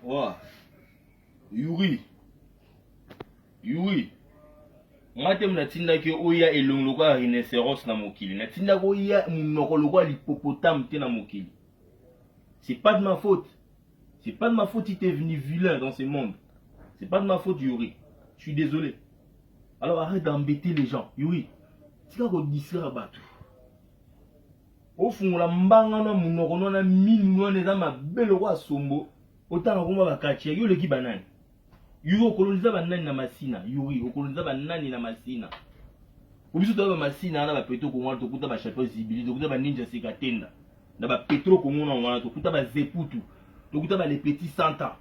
Wa. Yuri. Ngate mnatinda ke oya elongo kwa rhinocéros na mokili. Natinda ko oya munoko lokwa l'hippopotame te na mokili. C'est pas de ma faute. C'est pas de ma faute si t'es venu vilain dans ce monde. C'est pas de ma faute, Yuri. Je suis désolé. Alors arrête d'embêter les gens. Yuri, tu vas rediscuter à battre. Au fond, la mbanga na munoko na minu na ma belle roi sombo. Autant na komba bakachia yo leki banani. Yuri okoloniza banani na masina. Yuri okoloniza banani na masina. Obiso to ba masina na ba peto ko ngwana to kuta ba chapeau zibili to kuta ba ninja sekatenda. Na ba petro ko ngwana ngwana to kuta ba zeputu. To kuta ba les petits 100 ans.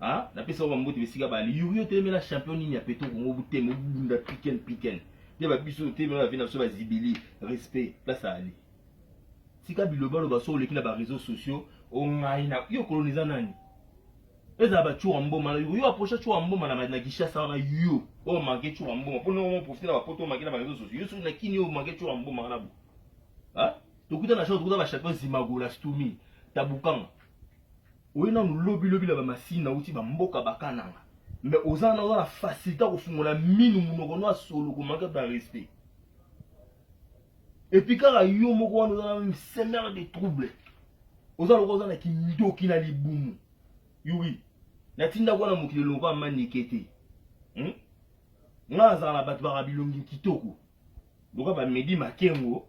Hein? La personne va monter besika ba Yuri o teme la champion ni ya peto ko ngobu teme bunda piken. Te ba biso teme la vina so ba zibili respect place à aller. Sika biloba lo ba so leki na ba réseaux sociaux o ngai na yo koloniza nani. Eza ba chua mboma yo approche chua mboma na Kinshasa na yo o manke chua mboma pour nous profiter na ba poto manke na ba réseaux sociaux yo so na kini o manke chua mboma na bo ah to kuta na chose kuta ba chapeau zimagola stumi tabukanga oyena no lobi la ba masina uti ba mboka bakananga mais ozana na facilité ko fungola minu munoko no solo ko manke ba respect et puis quand yo moko wana na semer des troubles ozana ki ndoki na libumu Yuri natinda kwa na mokili longo manikete ngaza na batu barabilongi kitoko doka ba Medi Makengo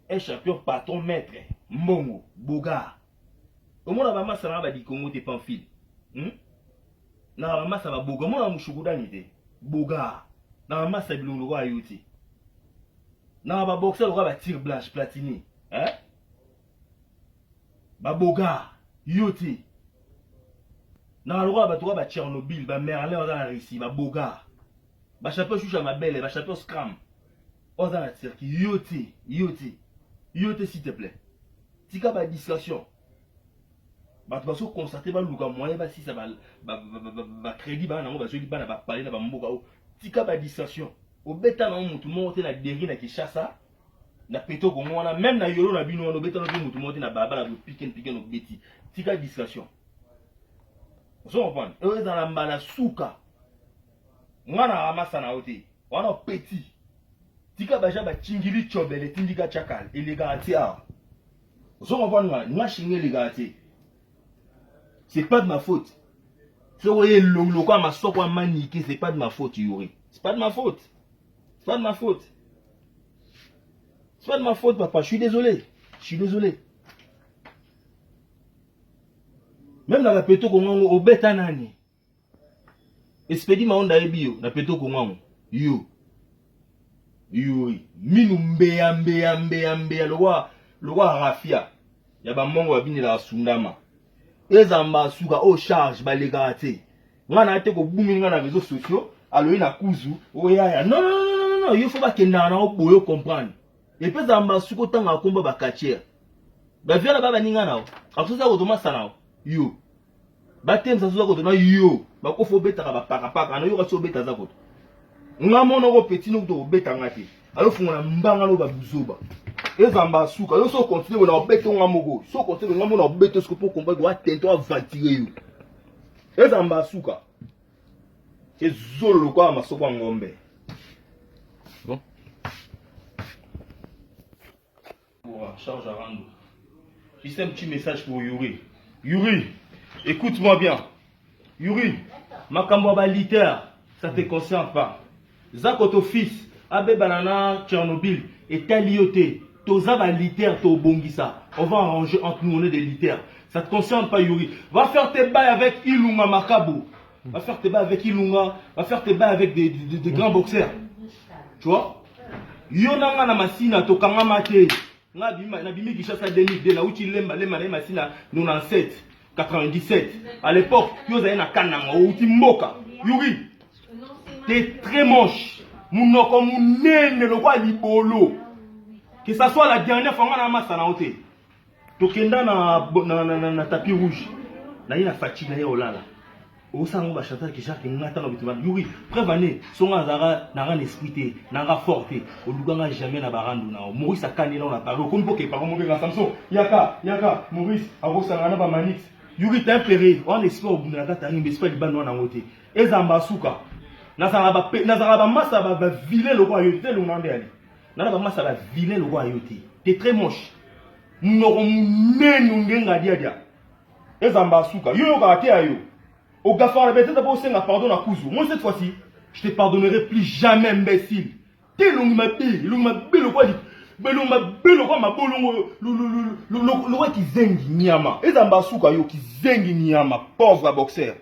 un champion patron maître mbongo boga omona ba masa na ba di Congo te Pamphile na ba masa ba boga mona mushukudani te boga na ba masa bilongo kwa yuti na ba boxer kwa ba tir blanche platini ba boga yuti na loi ba toi ba Tchernobyl ba Merlin dans la Russie ba boga ba chapeau choucha ma belle ba chapeau scram dans la cirque yote s'il te plaît tika ba discussion ba tu vas constater ba luka moyen ba si ça ba crédit ba na ba joli ba na ba parler na ba mboka tika ba discussion au beta na mutu monter na derrière na Kinshasa na peto ko mona même na yolo na bino no beta na mutu monter na baba na piken no beti tika discussion. Vous comprenez? Eux dans la mbala souka. Mwana ramasa na ote. Wana petit. Tika baja ba chingili chobele tindika chakal et les garanties. Vous comprenez? Moi chingé les garanties. C'est pas de ma faute. Si vous voyez le quoi ma soko maniqué, c'est pas de ma faute, Yuri. C'est pas de ma faute. C'est pas de ma faute. C'est pas de ma faute, papa. Je suis désolé. Même dans la peto kongo au beta nani. Espedi maonda ebio na peto kongo. Yo. Minu mbeya lo wa rafia. Ya ba mongo ba bini la sundama. Ezamba suka o charge ba legate. Ngana te ko bumi ngana réseaux sociaux, alo ina kuzu, o ya. Non, il faut pas que na o boyo comprendre. Et puis zamba suko tanga komba ba kachia. Ba via na baba ninga nao. Akusa ko toma sana. Yo batem sa ko na yo bakofo beta ka bapaka na yo ka so beta za koto ngamo no ko petit no to beta ngati alo fungola mbanga no ba buzoba ezamba suka yo so continue na beta ngamo go so continue ngamo na beta sko pour combattre wa tento avantirer yo ezamba suka ezolo kwa masoko ngombe bon pour charge à rendre. Juste un petit message pour Yuri, écoute-moi bien. Yuri, makambo ba liter, ça te concerne pas. Zakoto fils, abe banana Tchernobyl et talioté, toza ba liter to bongisa. On va arranger entre nous, on est des litères. Ça te concerne pas, Yuri. Va faire tes bails avec Ilunga Makabo. Va faire tes bails avec Ilunga, va faire tes bails avec des grands boxeurs. Tu vois? Yonanga na masina to kanga mate. Na bimi Kinshasa Denis de la uti lemba na masina 97 97. À l'époque, yo zaina kananga uti mboka. Yuri, t'es très moche. Munoko munene lo kwa libolo. Que ça soit la dernière fois na masa na ote. Tokenda na tapis rouge. Na ina fatigue na yo lala. Osango ba chanteur ki Jacques ngata na bitumba. Yuri, prévané, songa zara na ran esprit te, na nga forte. Oluganga jamais na barandu na. Maurice akani na na parole. Comme poke par mo benga Samson. Yaka, Maurice, abosanga na ba Manix. Yuki tempéré, on espère au bout de la gata, on espère liban on a voté. Ezamba suka. Nazaraba massa va viler le roi yoté le monde ali. Nazaraba massa va viler le roi yoté. T'es très moche. Nous n'avons ngenga dia. Ezamba suka. Yo yo kate ayo. Au gafar la bête d'abord c'est pardon à Kuzu. Moi cette fois-ci, je te pardonnerai plus jamais imbécile. T'es long ma bille, le roi dit. Belonga mabolongo le roi qui zengi nyama. Ezamba suka yo qui zengi nyama, pauvre boxeur.